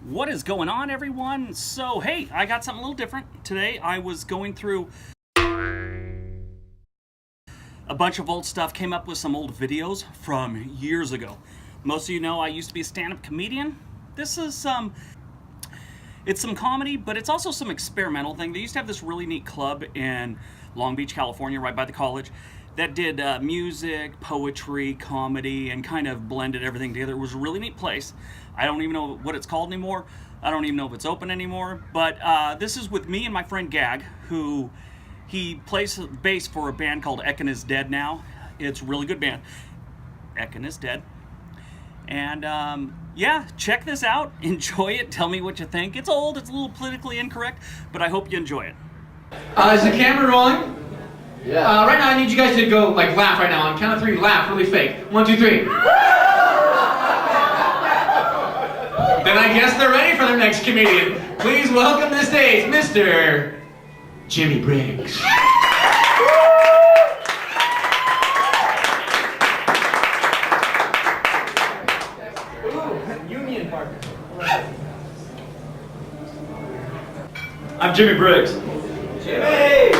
What is going on, everyone? So, hey, I got something a little different. Today I was going through a bunch of old stuff, came up with some old videos from years ago. Most of you know I used to be a stand-up comedian. This is it's some comedy, but it's also some experimental thing. They used to have this really neat club in Long Beach, California, right by the college, that did music, poetry, comedy, and kind of blended everything together. It was a really neat place. I don't even know what it's called anymore. I don't even know if it's open anymore. But this is with me and my friend Gag, who he plays bass for a band called Ekin is Dead now. It's a really good band. Ekin is Dead. And yeah, check this out. Enjoy it. Tell me what you think. It's old. It's a little politically incorrect, but I hope you enjoy it. Is the camera rolling? Yeah. Right now I need you guys to go, laugh right now. On count of three, laugh really fake. 1, 2, 3. Then I guess they're ready for their next comedian. Please welcome to the stage, Mr. Jimmy Briggs. Union partner. I'm Jimmy Briggs. Jimmy!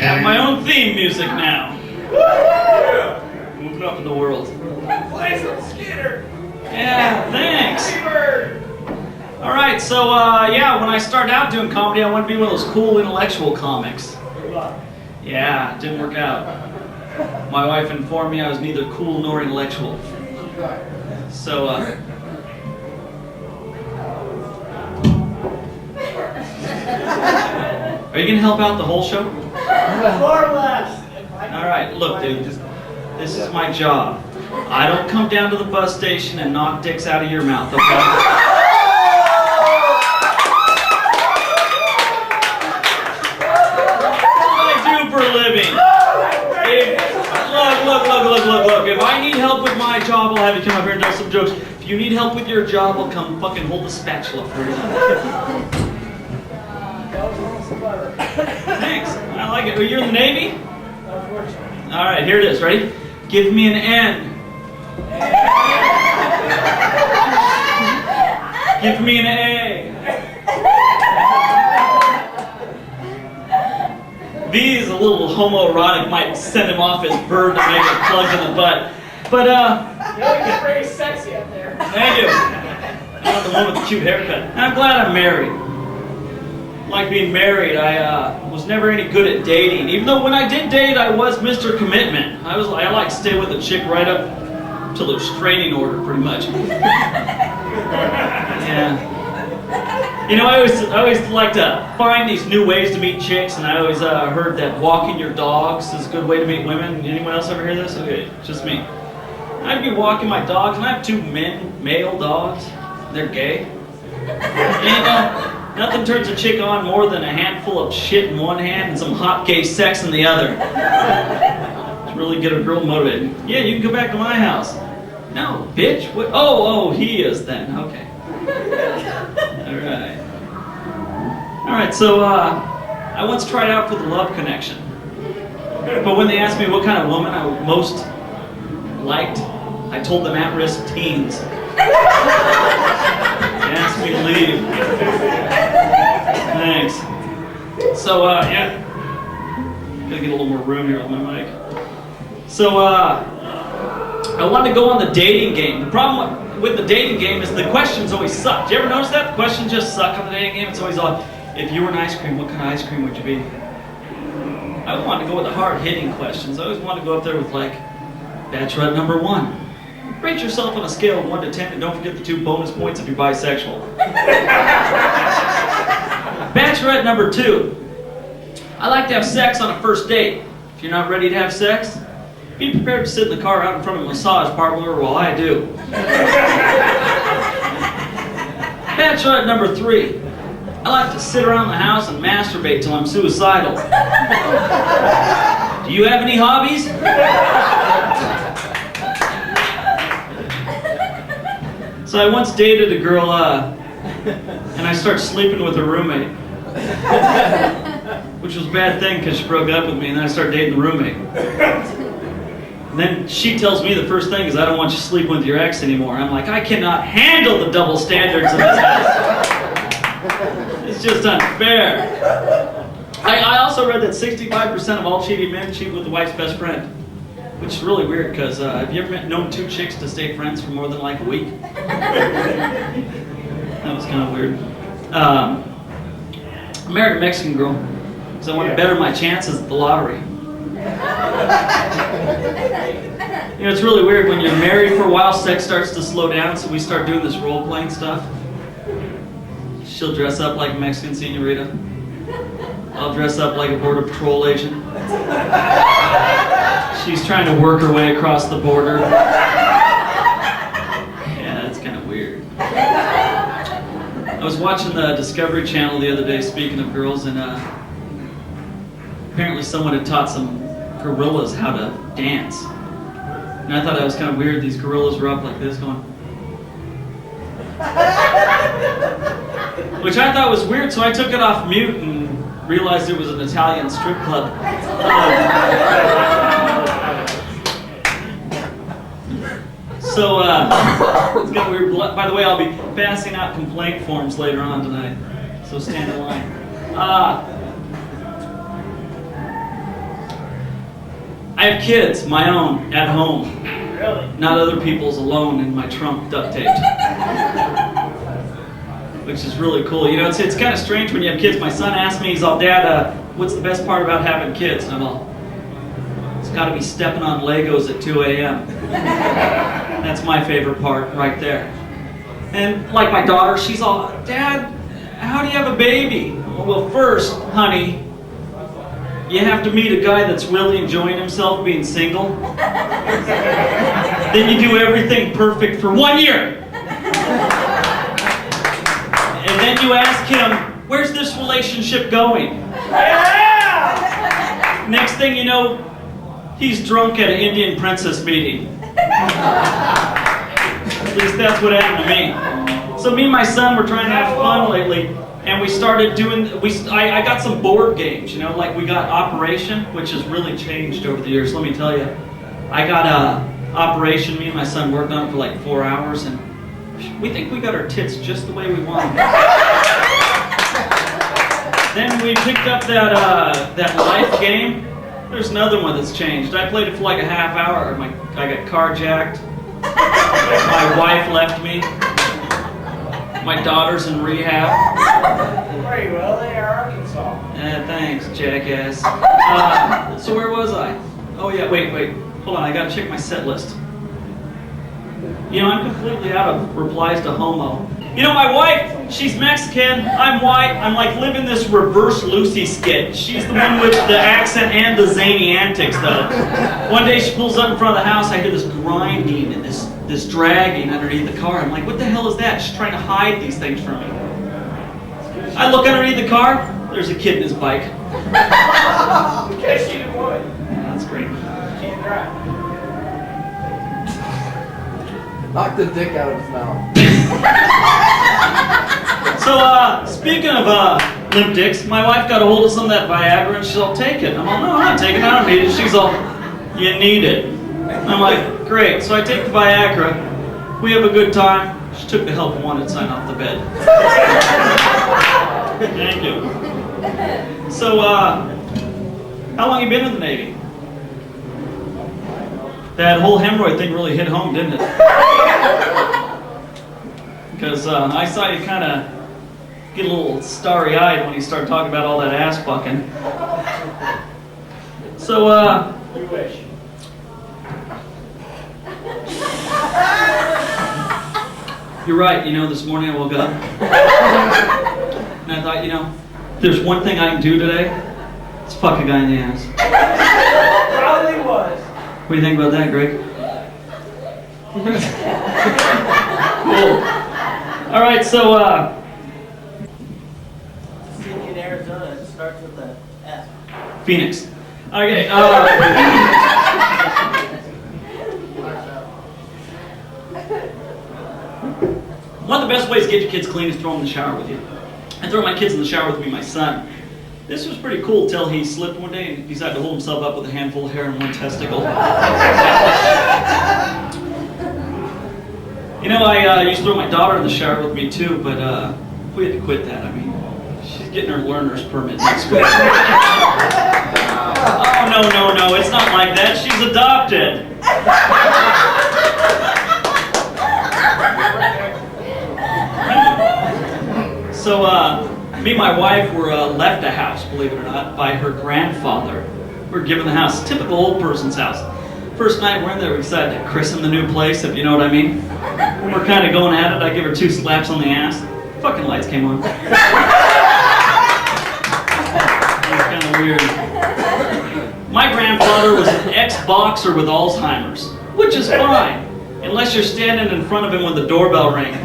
I have my own theme music now. Moving up in the world. Play some Skinner. Yeah, thanks. All right, so yeah, when I started out doing comedy, I wanted to be one of those cool intellectual comics. Yeah, it didn't work out. My wife informed me I was neither cool nor intellectual. So, are you gonna help out the whole show? More or less. All right, look, dude, this is my job. I don't come down to the bus station and knock dicks out of your mouth, okay? For a living. Look. If I need help with my job, I'll have you come up here and tell some jokes. If you need help with your job, I'll come fucking hold the spatula for you. Thanks. I like it. You're in the Navy? Unfortunately. All right, here it is. Ready? Give me an N. Give me an A. V is a little homoerotic, might send him off his bird to make it plugged in the butt. But, You look very sexy up there. thank you. I'm not the one with the cute haircut. And I'm glad I'm married. Like being married, I was never any good at dating. Even though when I did date, I was Mr. Commitment. I like to stay with a chick right up to the restraining order, pretty much. Yeah. You know, I always like to find these new ways to meet chicks, and I always heard that walking your dogs is a good way to meet women. Anyone else ever hear this? Okay, just me. I'd be walking my dogs, and I have 2 male dogs. They're gay. And you know, nothing turns a chick on more than a handful of shit in one hand and some hot gay sex in the other. To really get a girl motivated. Yeah, you can go back to my house. No, bitch. What? Oh, he is then. Okay. All right, so I once tried out for the Love Connection. But when they asked me what kind of woman I most liked, I told them at-risk teens. They asked me to leave. Thanks. So, yeah. Gotta get a little more room here with my mic. So, I wanted to go on the dating game. The problem with the dating game is the questions always suck. Do you ever notice that? The questions just suck on the dating game. It's always all, if you were an ice cream, what kind of ice cream would you be? I wanted to go with the hard-hitting questions. I always wanted to go up there with, bachelorette number 1. Rate yourself on a scale of 1 to 10, and don't forget the 2 bonus points if you're bisexual. Bachelorette number 2. I like to have sex on a first date. If you're not ready to have sex, be prepared to sit in the car out in front of a massage parlor while I do. Bachelorette number 3. I like to sit around the house and masturbate till I'm suicidal. Do you have any hobbies? So I once dated a girl, and I started sleeping with her roommate. which was a bad thing because she broke up with me, and then I started dating the roommate. And then she tells me the first thing is, I don't want you sleeping with your ex anymore. I'm like, I cannot handle the double standards in this house. It's just unfair. I also read that 65% of all cheating men cheat with the wife's best friend, which is really weird because have you ever known two chicks to stay friends for more than like a week? That was kind of weird. I married a Mexican girl because I wanted to better my chances at the lottery. You know, it's really weird when you're married for a while, sex starts to slow down, so we start doing this role-playing stuff. She'll dress up like a Mexican senorita. I'll dress up like a Border Patrol agent. She's trying to work her way across the border. Yeah, that's kind of weird. I was watching the Discovery Channel the other day, speaking of girls, and apparently someone had taught some gorillas how to dance. And I thought that was kind of weird. These gorillas were up like this going... Which I thought was weird, so I took it off mute and realized it was an Italian strip club. So, it's kind of weird. By the way, I'll be passing out complaint forms later on tonight, so stand in line. I have kids, my own, at home. Really? Not other people's, alone in my trunk duct taped. Which is really cool. You know, it's kind of strange when you have kids. My son asked me, he's all, Dad, what's the best part about having kids? And I'm all, it's got to be stepping on Legos at 2 a.m. That's my favorite part right there. And like my daughter, she's all, Dad, how do you have a baby? Well, first, honey, you have to meet a guy that's really enjoying himself being single. Then you do everything perfect for 1 year. And then you ask him, where's this relationship going? Yeah! Next thing you know, he's drunk at an Indian princess meeting. At least that's what happened to me. So me and my son were trying to have fun lately, and we started doing, I got some board games, you know, like we got Operation, which has really changed over the years, let me tell you. I got Operation, me and my son worked on it for like 4 hours, and we think we got our tits just the way we want them. Then we picked up that life game. There's another one that's changed. I played it for like a half hour. I got carjacked. My wife left me. My daughter's in rehab. Very well, they are Arkansas. Thanks, jackass. So where was I? Oh yeah, wait. Hold on, I gotta check my set list. You know, I'm completely out of replies to homo. You know, my wife, she's Mexican, I'm white, I'm like living this reverse Lucy skit. She's the one with the accent and the zany antics, though. One day she pulls up in front of the house, I hear this grinding and this dragging underneath the car. I'm like, what the hell is that? She's trying to hide these things from me. I look underneath the car, there's a kid in his bike. Because she didn't want it. Yeah, that's great. She didn't drive. Knock the dick out of his mouth. So, speaking of limp dicks, my wife got a hold of some of that Viagra and she's all, take it. I'm all, no, I'm not taking it, I don't need it. She's all, you need it. I'm like, great. So I take the Viagra, we have a good time. She took the help wanted sign off the bed. Thank you. So, how long you been in the Navy? That whole hemorrhoid thing really hit home, didn't it? Because I saw you kind of get a little starry-eyed when you started talking about all that ass fucking. So, You wish. you're right, you know, this morning I woke up and I thought, you know, if there's one thing I can do today, it's fuck a guy in the ass. Probably was. What do you think about that, Greg? Cool. All right, so, City in Arizona, it starts with the S. Phoenix. Okay, one of the best ways to get your kids clean is throw them in the shower with you. I throw my kids in the shower with me, my son. This was pretty cool till he slipped one day and decided to hold himself up with a handful of hair and one testicle. You know, I used to throw my daughter in the shower with me too, but we had to quit that. I mean, she's getting her learner's permit next week. Oh, no, it's not like that. She's adopted. So, me and my wife were left a house, believe it or not, by her grandfather. We were given the house, typical old person's house. First night we're in there, we decided to christen the new place, if you know what I mean. When we're kind of going at it, I give her 2 slaps on the ass. Fucking lights came on. It was kind of weird. My grandfather was an ex-boxer with Alzheimer's, which is fine, unless you're standing in front of him when the doorbell rang.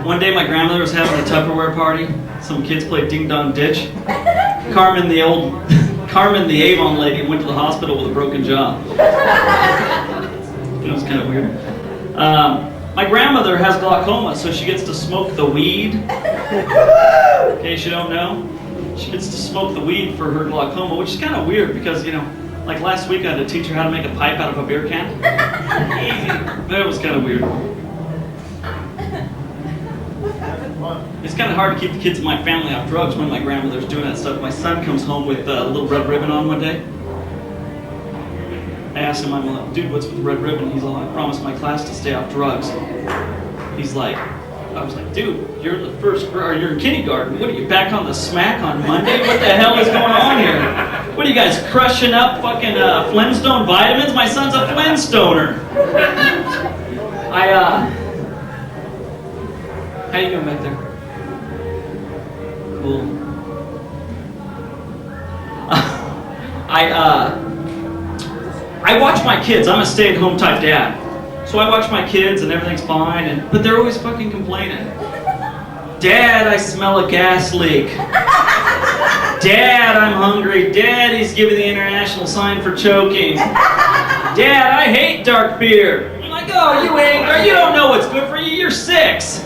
One day my grandmother was having a Tupperware party. Some kids played Ding Dong Ditch. Carmen, the Avon lady, went to the hospital with a broken jaw. It was kind of weird. My grandmother has glaucoma, so she gets to smoke the weed. In case you don't know, she gets to smoke the weed for her glaucoma, which is kind of weird because, you know, like last week I had to teach her how to make a pipe out of a beer can. That was kind of weird. It's kind of hard to keep the kids in my family off drugs when my grandmother's doing that stuff. My son comes home with a little red ribbon on one day. I asked him, I'm like, dude, what's with the red ribbon? He's like, I promised my class to stay off drugs. He's like, I was like, dude, you're the you're in kindergarten. What are you, back on the smack on Monday? What the hell is going on here? What are you guys crushing up fucking Flintstone vitamins? My son's a Flintstoner. How you doing back there? Cool. I watch my kids. I'm a stay-at-home type dad. So I watch my kids and everything's fine, but they're always fucking complaining. Dad, I smell a gas leak. Dad, I'm hungry. Dad, he's giving the international sign for choking. Dad, I hate dark beer. I'm like, oh, you hate, or you don't know what's good for you. You're 6.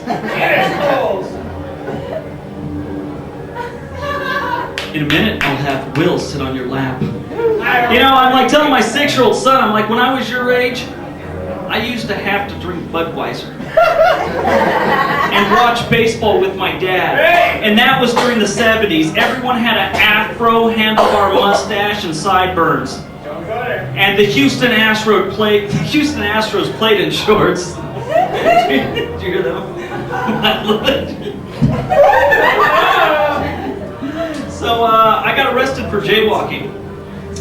In a minute, I'll have Will sit on your lap. You know, I'm like telling my 6-year-old son, I'm like, when I was your age, I used to have to drink Budweiser and watch baseball with my dad. And that was during the 70s. Everyone had an afro, handlebar mustache, and sideburns. And the Houston Astros played in shorts. Did you hear that? I love it. So I got arrested for jaywalking.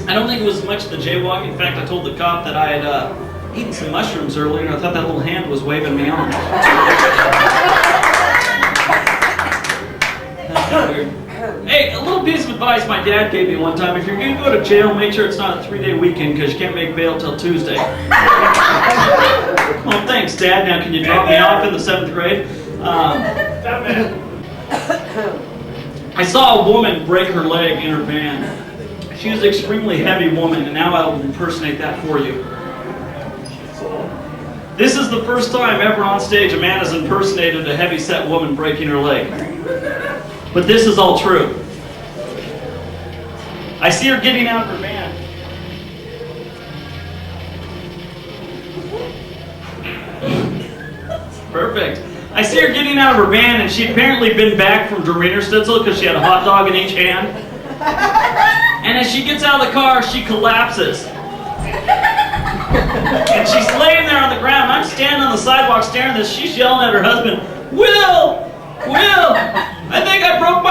I don't think it was much the jaywalking. In fact, I told the cop that I had eaten some mushrooms earlier, and I thought that little hand was waving me on. That's kind of weird. Hey, a little piece of advice my dad gave me one time. If you're going to go to jail, make sure it's not a 3-day weekend because you can't make bail till Tuesday. Well, thanks, Dad. Now, can you drop me off in the 7th grade? I saw a woman break her leg in her van. She was an extremely heavy woman, and now I'll impersonate that for you. This is the first time ever on stage a man has impersonated a heavy-set woman breaking her leg. But this is all true. I see her getting out of her van. Perfect. I see her getting out of her van, and she'd apparently been back from Der Wiener Schnitzel because she had a hot dog in each hand. And as she gets out of the car, she collapses. And she's laying there on the ground. I'm standing on the sidewalk staring at this. She's yelling at her husband, Will! Will! I think I broke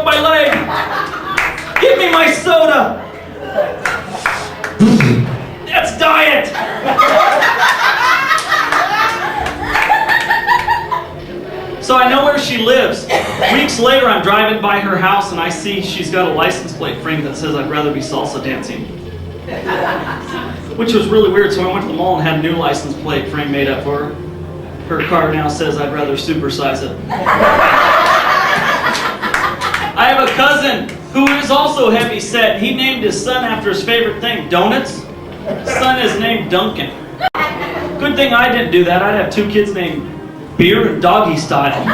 my leg. Give me my soda. That's diet. So I know where she lives. Weeks later, I'm driving by her house and I see she's got a license plate frame that says I'd rather be salsa dancing. Which was really weird, so I went to the mall and had a new license plate frame made up for her. Her car now says I'd rather supersize it. I have a cousin who is also heavy set. He named his son after his favorite thing, donuts. His son is named Duncan. Good thing I didn't do that. I'd have 2 kids named Beer and Doggy Style.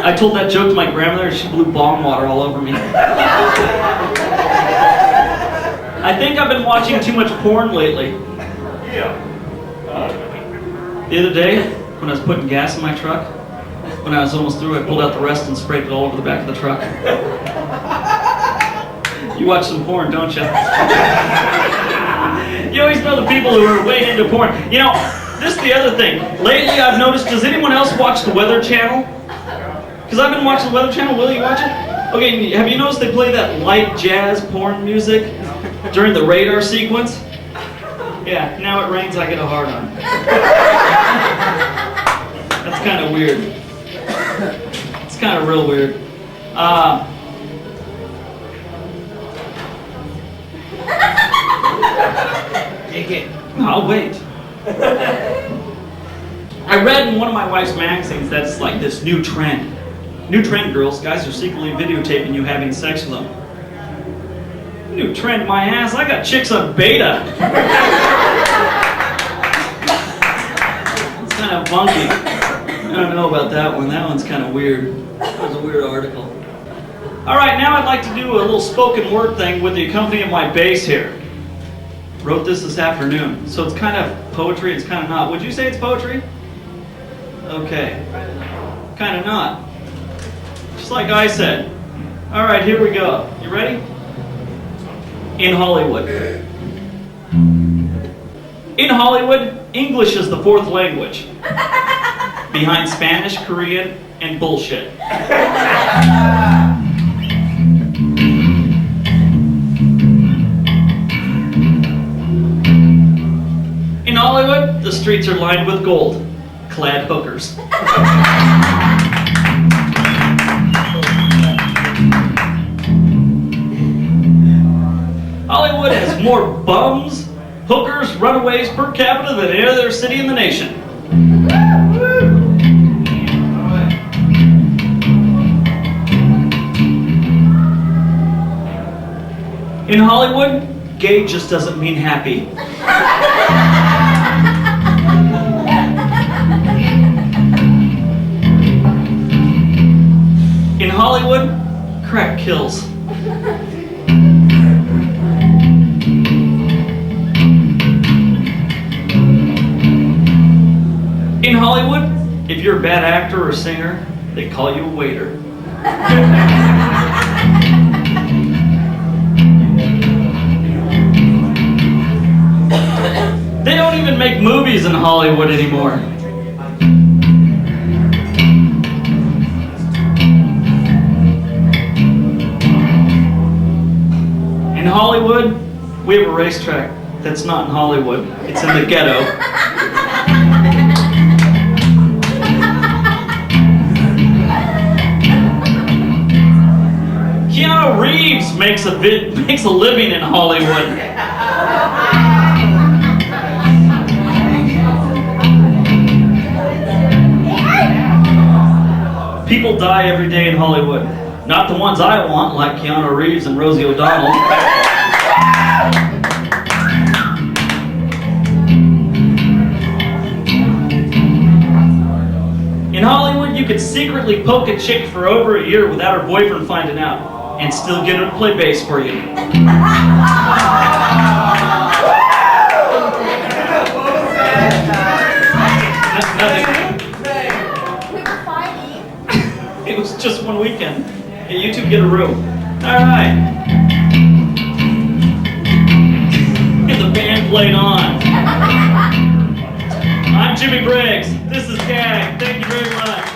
I told that joke to my grandmother and she blew bong water all over me. I think I've been watching too much porn lately. The other day, when I was putting gas in my truck, when I was almost through, I pulled out the rest and sprayed it all over the back of the truck. You watch some porn, don't you? You always know the people who are way into porn. You know, this is the other thing. Lately I've noticed, does anyone else watch the Weather Channel? Because I've been watching the Weather Channel. Will you watch it? Okay, have you noticed they play that light jazz porn music during the radar sequence? Yeah, now it rains, I get a hard on. That's kind of weird. It's kind of real weird. I'll wait. I read in one of my wife's magazines that's like this new trend. New trend, girls. Guys are secretly videotaping you having sex with them. New trend, my ass. I got chicks on beta. It's kind of funky. I don't know about that one. That one's kind of weird. That was a weird article. All right, now I'd like to do a little spoken word thing with the accompaniment of my bass here. Wrote this afternoon, so it's kind of poetry, it's kind of not. Would you say it's poetry? Okay. Kind of not. Just like I said. All right, here we go. You ready? In Hollywood. In Hollywood, English is the 4th language. Behind Spanish, Korean, and bullshit. In Hollywood, the streets are lined with gold, clad hookers. Hollywood has more bums, hookers, runaways per capita than any other city in the nation. In Hollywood, gay just doesn't mean happy. In Hollywood, crack kills. In Hollywood, if you're a bad actor or singer, they call you a waiter. They don't even make movies in Hollywood anymore. In Hollywood, we have a racetrack that's not in Hollywood. It's in the ghetto. Keanu Reeves makes a living in Hollywood. People die every day in Hollywood. Not the ones I want, like Keanu Reeves and Rosie O'Donnell. In Hollywood, you could secretly poke a chick for over a year without her boyfriend finding out, and still get her to play bass for you. Nothing. It was just one weekend. Hey, you two get a room. All right. And the band played on. I'm Jimmy Briggs. This is Gag. Thank you very much.